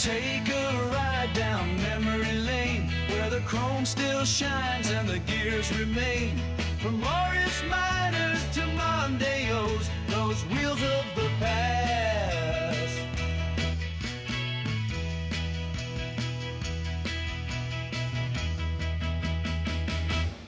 Take a ride down memory lane, where the chrome still shines and the gears remain. From Morris Minors to Mondeos, those wheels of the past.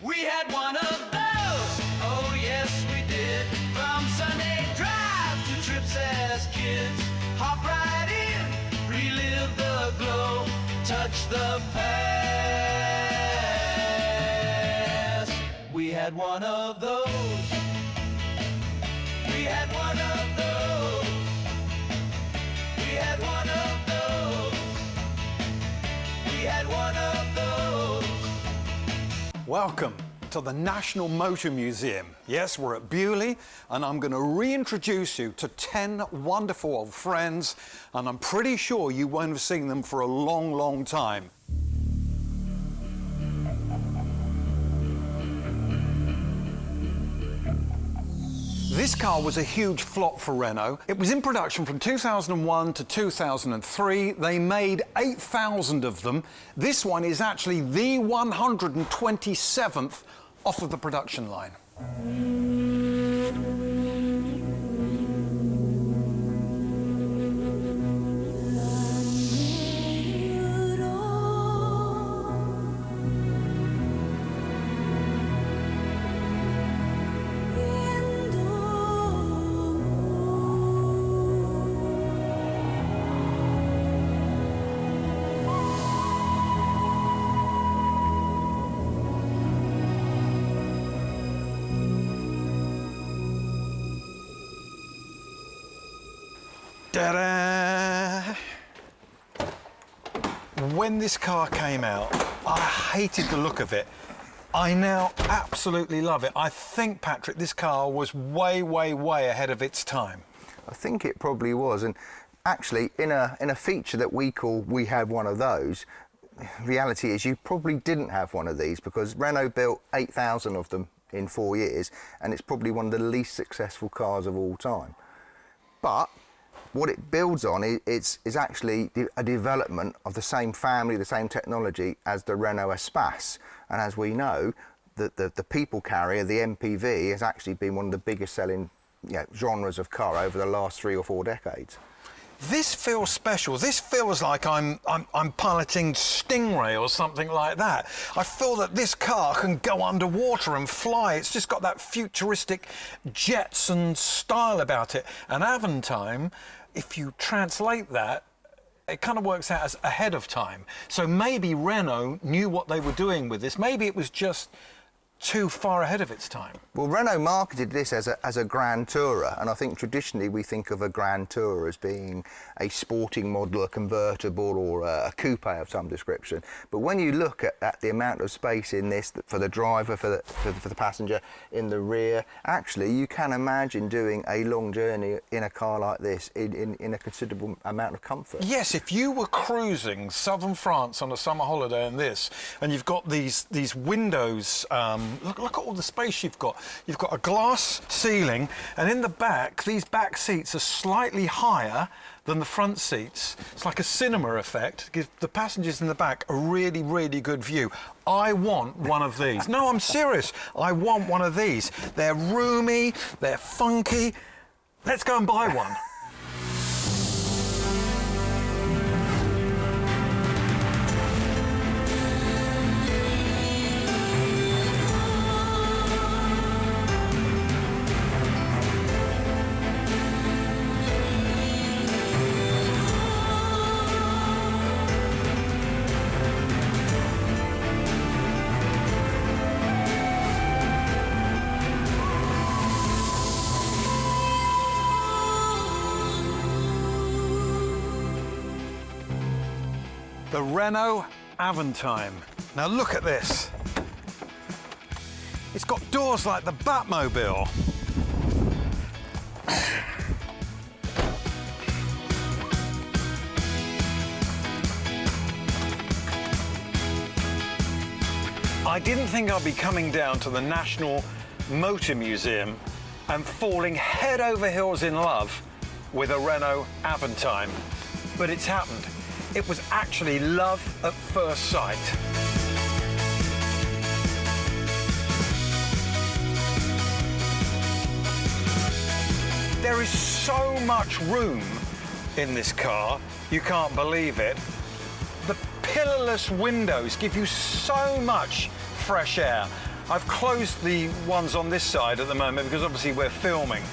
We had one of those, oh yes we did. From Sunday drive to trips as kids. Hop right in, relive the glow, touch the past. We had one of those. We had one of those. We had one of those. We had one of those. Welcome to the National Motor Museum. Yes, we're at Beaulieu, and I'm going to reintroduce you to 10 wonderful old friends, and I'm pretty sure you won't have seen them for a long, long time. This car was a huge flop for Renault. It was in production from 2001 to 2003. They made 8,000 of them. This one is actually the 127th off of the production line. Ta-da! When this car came out, I hated the look of it. I now absolutely love it. I think, Patrick, this car was way, way, way ahead of its time. I think it probably was, and actually, in a feature that we call "We Had One of Those," reality is you probably didn't have one of these, because Renault built 8,000 of them in 4 years, and it's probably one of the least successful cars of all time. But what it builds on is actually a development of the same family, the same technology as the Renault Espace. And as we know, the people carrier, the MPV, has actually been one of the biggest selling genres of car over the last 3 or 4 decades. This feels special. This feels like I'm piloting Stingray or something like that. I feel that this car can go underwater and fly. It's just got that futuristic Jetson style about it. And Avantime, if you translate that, it kind of works out as ahead of time. So maybe Renault knew what they were doing with this. Maybe it was just too far ahead of its time. Well, Renault marketed this as a Grand Tourer, and I think traditionally we think of a Grand Tourer as being a sporting model, a convertible, or a coupé of some description. But when you look at the amount of space in this for the driver, for the passenger in the rear, actually you can imagine doing a long journey in a car like this in a considerable amount of comfort. Yes, if you were cruising southern France on a summer holiday in this, and you've got these windows. Look at all the space you've got. You've got a glass ceiling, and in the back, these back seats are slightly higher than the front seats. It's like a cinema effect. It gives the passengers in the back a really, really good view. I want one of these. No, I'm serious. I want one of these. They're roomy, they're funky. Let's go and buy one. The Renault Avantime. Now look at this. It's got doors like the Batmobile. I didn't think I'd be coming down to the National Motor Museum and falling head over heels in love with a Renault Avantime, but it's happened. It was actually love at first sight. There is so much room in this car, you can't believe it. The pillarless windows give you so much fresh air. I've closed the ones on this side at the moment because obviously we're filming,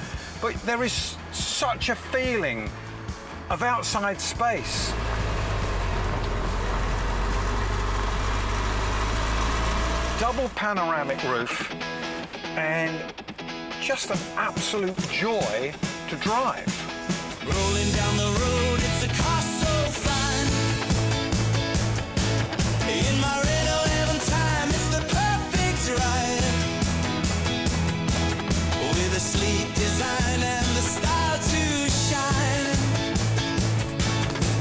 but there is such a feeling of outside space. Double panoramic roof and just an absolute joy to drive. Rolling down the road, it's a car so fine. In my Renault Avantime, it's the perfect ride. With a sleek design and the style to shine.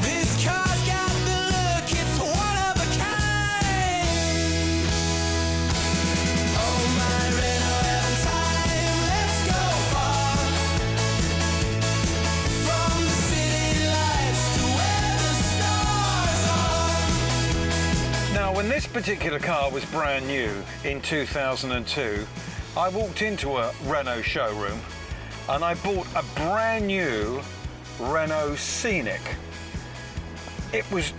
This car's got the look, it's one of a kind. Oh, my Renault Avantime, let's go far. From the city lights to where the stars are. Now, when this particular car was brand new in 2002, I walked into a Renault showroom and I bought a brand new Renault Scenic. It was,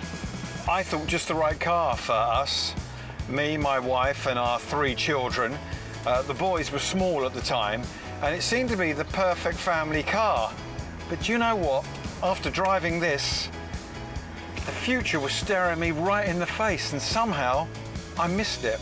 I thought, just the right car for us, me, my wife and our 3 children. The boys were small at the time and it seemed to be the perfect family car. But you know what? After driving this, the future was staring me right in the face and somehow I missed it.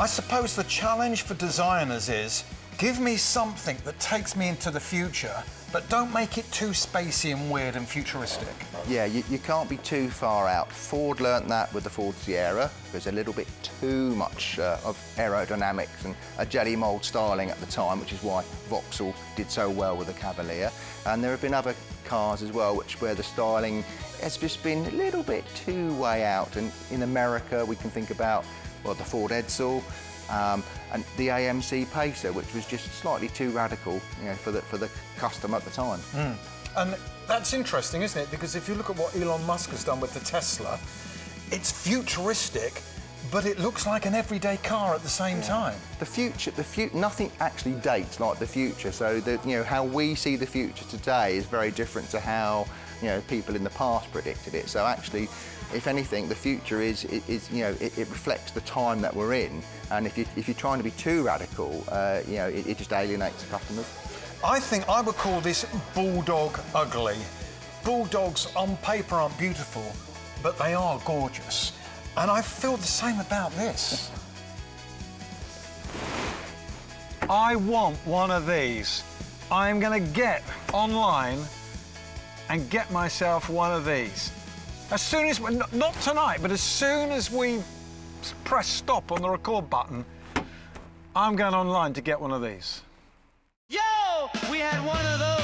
I suppose the challenge for designers is, give me something that takes me into the future, but don't make it too spacey and weird and futuristic. Yeah, you can't be too far out. Ford learnt that with the Ford Sierra. There's a little bit too much of aerodynamics and a jelly mould styling at the time, which is why Vauxhall did so well with the Cavalier. And there have been other cars as well, where the styling has just been a little bit too way out. And in America, we can think about, well, the Ford Edsel, and the AMC Pacer, which was just slightly too radical, you know, for the customer at the time. And that's interesting, isn't it? Because if you look at what Elon Musk has done with the Tesla, it's futuristic, but it looks like an everyday car at the same time. The future, nothing actually dates like the future. So how we see the future today is very different to how people in the past predicted it. So actually, if anything, the future is it reflects the time that we're in. And if you're trying to be too radical, it just alienates the customers. I think I would call this bulldog ugly. Bulldogs on paper aren't beautiful, but they are gorgeous. And I feel the same about this. I want one of these. I'm going to get online and get myself one of these. As soon as, not tonight, but as soon as we press stop on the record button, I'm going online to get one of these. Yo, we had one of those.